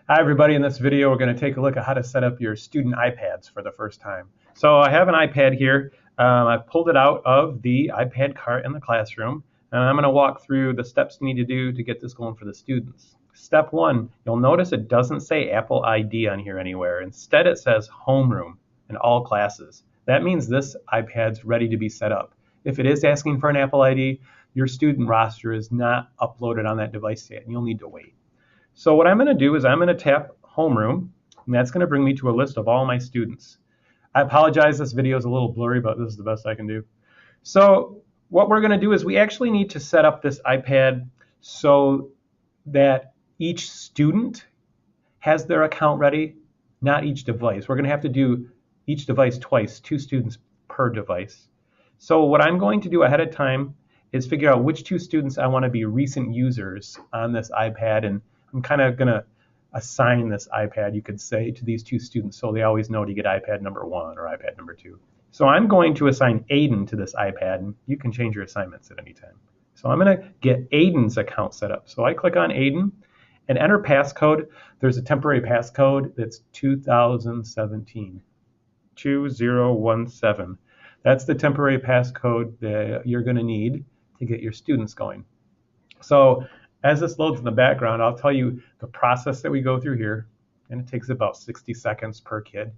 Hi everybody, in this video we're going to take a look at how to set up your student iPads for the first time. So I have an iPad here. I pulled it out of the iPad cart in the classroom, and I'm going to walk through the steps you need to do to get this going for the students. Step one, you'll notice it doesn't say Apple ID on here anywhere. Instead it says homeroom in all classes. That means this iPad's ready to be set up. If it is asking for an Apple ID, your student roster is not uploaded on that device yet, and you'll need to wait. So what I'm going to do is I'm going to tap homeroom, and that's going to bring me to a list of all my students. I apologize, this video is a little blurry, but this is the best I can do. So what we're going to do is we actually need to set up this iPad so that each student has their account ready, not each device. We're going to have to do each device twice, 2 students per device. So what I'm going to do ahead of time is figure out which 2 students I want to be recent users on this iPad, and I'm kind of going to assign this iPad, you could say, to these 2 students so they always know to get iPad number 1 or iPad number 2. So I'm going to assign Aiden to this iPad, and you can change your assignments at any time. So I'm going to get Aiden's account set up. So I click on Aiden and enter passcode. There's a temporary passcode that's 2017, 2017. That's the temporary passcode that you're going to need to get your students going. So as this loads in the background, I'll tell you the process that we go through here, and it takes about 60 seconds per kid.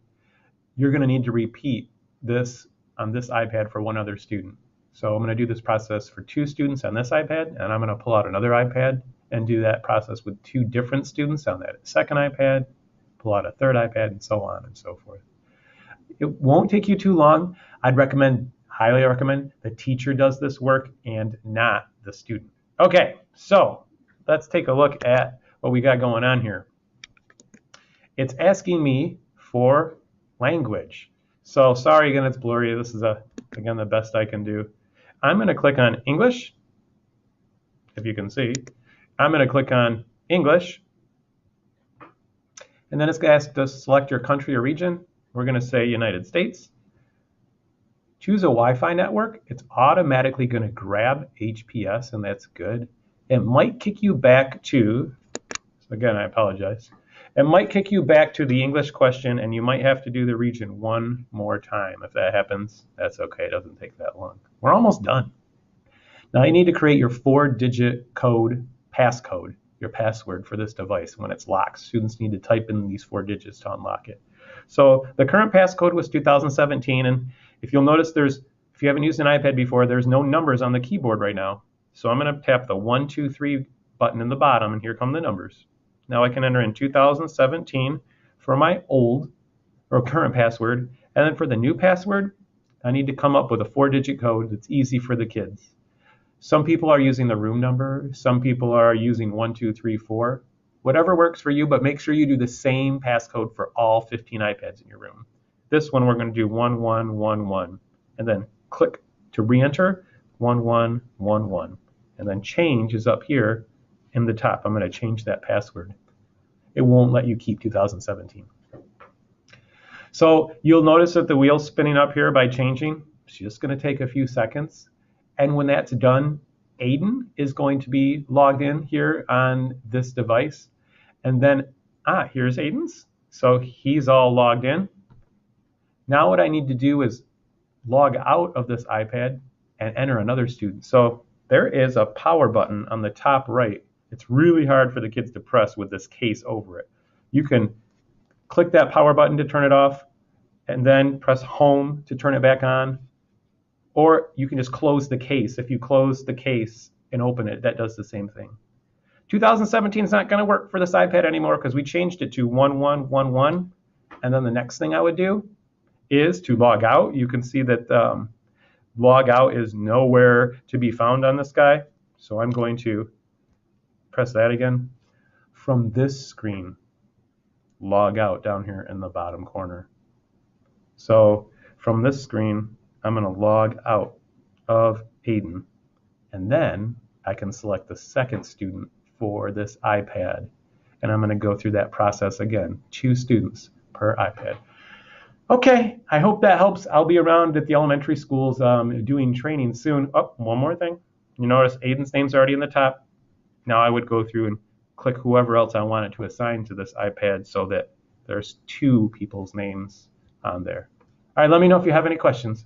You're going to need to repeat this on this iPad for 1 other student. So I'm going to do this process for 2 students on this iPad, and I'm going to pull out another iPad and do that process with 2 different students on that second iPad, pull out a third iPad, and so on and so forth. It won't take you too long. I'd recommend, highly recommend, the teacher does this work and not the student. Okay, so let's take a look at what we got going on here. It's asking me for language. So sorry again, it's blurry. This is again the best I can do. I'm going to click on English, if you can see. I'm going to click on English, and then it's going to ask us to select your country or region. We're going to say United States. Choose a Wi-Fi network. It's automatically going to grab HPS, and that's good. It might kick you back to, so again, I apologize. It might kick you back to the English question, and you might have to do the region 1 more time. If that happens, that's okay. It doesn't take that long. We're almost done. Now you need to create your 4-digit code, passcode, your password for this device when it's locked. Students need to type in these 4 digits to unlock it. So the current passcode was 2017, and if you'll notice, if you haven't used an iPad before, there's no numbers on the keyboard right now. So I'm going to tap the 1, 2, 3 button in the bottom, and here come the numbers. Now I can enter in 2017 for my old or current password, and then for the new password, I need to come up with a 4-digit code that's easy for the kids. Some people are using the room number. Some people are using 1, 2, 3, 4. Whatever works for you, but make sure you do the same passcode for all 15 iPads in your room. This one we're going to do 1111, and then click to re-enter 1111. And then change is up here in the top. I'm going to change that password. It won't let you keep 2017. So you'll notice that the wheel's spinning up here by changing. It's just going to take a few seconds. And when that's done, Aiden is going to be logged in here on this device. And then, here's Aiden's. So he's all logged in. Now what I need to do is log out of this iPad and enter another student. So there is a power button on the top right. It's really hard for the kids to press with this case over it. You can click that power button to turn it off, and then press home to turn it back on. Or you can just close the case. If you close the case and open it, that does the same thing. 2017 is not going to work for this iPad anymore because we changed it to 1111. And then the next thing I would do is to log out. You can see that log out is nowhere to be found on this guy. So I'm going to press that again. From this screen, log out down here in the bottom corner. So from this screen, I'm going to log out of Aiden. And then I can select the second student for this iPad. And I'm going to go through that process again. 2 students per iPad. Okay, I hope that helps. I'll be around at the elementary schools doing training soon. Oh, one more thing. You notice Aiden's name's already in the top. Now I would go through and click whoever else I wanted to assign to this iPad so that there's two people's names on there. All right, let me know if you have any questions.